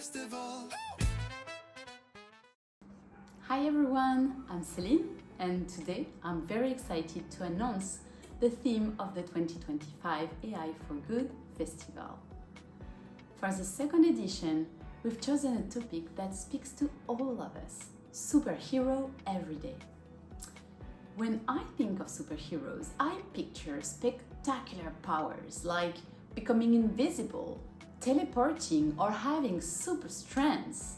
Festival. Hi everyone, I'm Celine, and today I'm very excited to announce the theme of the 2025 AI4GOOD Festival. For the second edition, we've chosen a topic that speaks to all of us: superhero every day. When I think of superheroes, I picture spectacular powers like becoming invisible, teleporting, or having super strengths.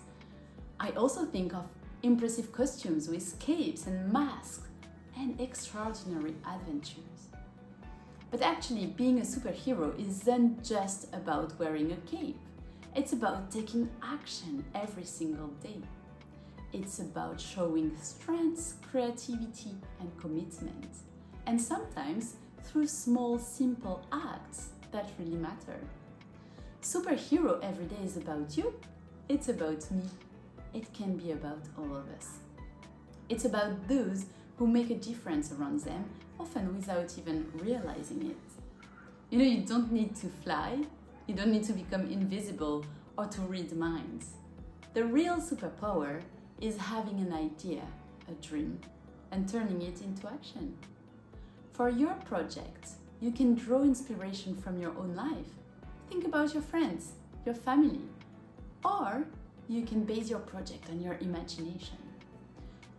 I also think of impressive costumes with capes and masks and extraordinary adventures. But actually, being a superhero isn't just about wearing a cape. It's about taking action every single day. It's about showing strength, creativity, and commitment. And sometimes through small, simple acts that really matter. Superhero every day is about you. It's about me. It can be about all of us. It's about those who make a difference around them, often without even realizing it. You don't need to fly, you don't need to become invisible or to read minds. The real superpower is having an idea, a dream, and turning it into action. For your project, you can draw inspiration from your own life. Think about your friends, your family, or you can base your project on your imagination.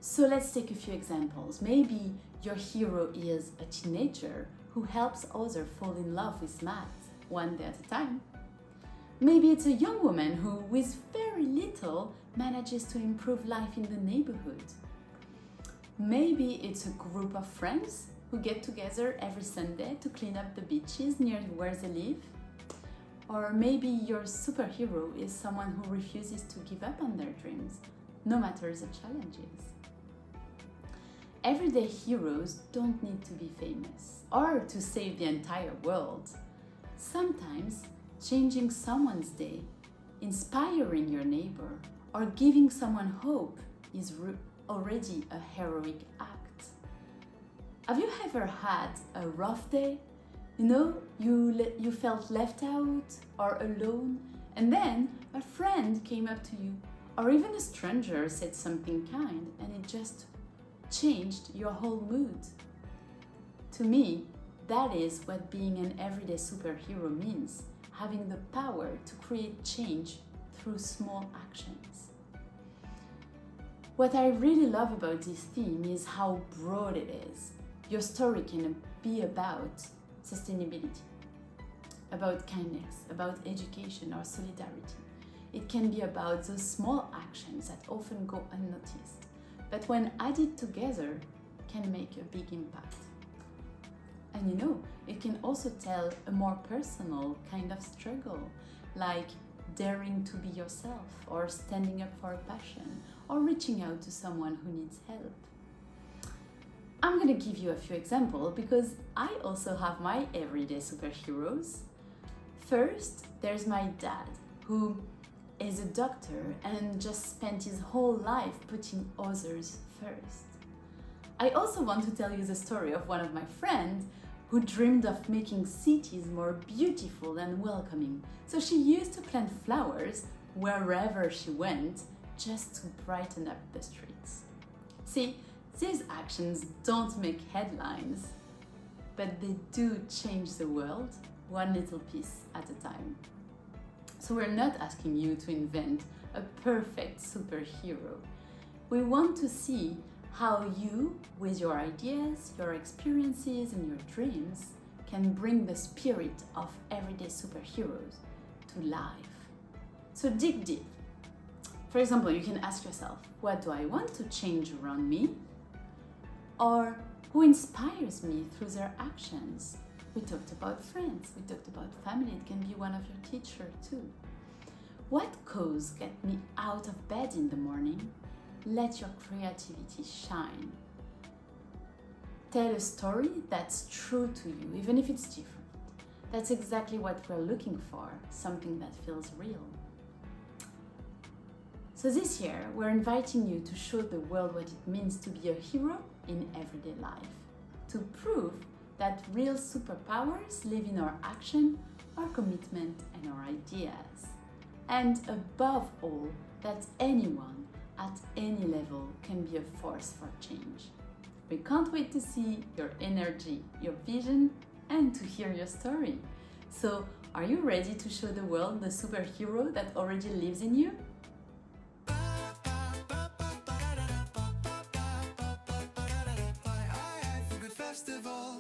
So let's take a few examples. Maybe your hero is a teenager who helps others fall in love with math one day at a time. Maybe it's a young woman who, with very little, manages to improve life in the neighborhood. Maybe it's a group of friends who get together every Sunday to clean up the beaches near where they live. Or maybe your superhero is someone who refuses to give up on their dreams, no matter the challenges. Everyday heroes don't need to be famous or to save the entire world. Sometimes changing someone's day, inspiring your neighbor, or giving someone hope is already a heroic act. Have you ever had a rough day? You felt left out or alone, and then a friend came up to you, or even a stranger said something kind, and it just changed your whole mood. To me, that is what being an everyday superhero means, having the power to create change through small actions. What I really love about this theme is how broad it is. Your story can be about sustainability, about kindness, about education or solidarity. It can be about those small actions that often go unnoticed, but when added together can make a big impact. And it can also tell a more personal kind of struggle, like daring to be yourself, or standing up for a passion, or reaching out to someone who needs help. I'm going to give you a few examples because I also have my everyday superheroes. First, there's my dad, who is a doctor and just spent his whole life putting others first. I also want to tell you the story of one of my friends who dreamed of making cities more beautiful and welcoming. So she used to plant flowers wherever she went just to brighten up the streets. See, these actions don't make headlines, but they do change the world one little piece at a time. So we're not asking you to invent a perfect superhero. We want to see how you, with your ideas, your experiences, and your dreams, can bring the spirit of everyday superheroes to life. So dig deep. For example, you can ask yourself, what do I want to change around me? Or who inspires me through their actions? We talked about friends, we talked about family, it can be one of your teachers too. What cause gets me out of bed in the morning? Let your creativity shine. Tell a story that's true to you, even if it's different. That's exactly what we're looking for, something that feels real. So this year, we're inviting you to show the world what it means to be a hero in everyday life, to prove that real superpowers live in our action, our commitment, and our ideas. and above all, that anyone at any level can be a force for change. We can't wait to see your energy, your vision, and to hear your story. So, are you ready to show the world the superhero that already lives in you? AI4GOOD Festival.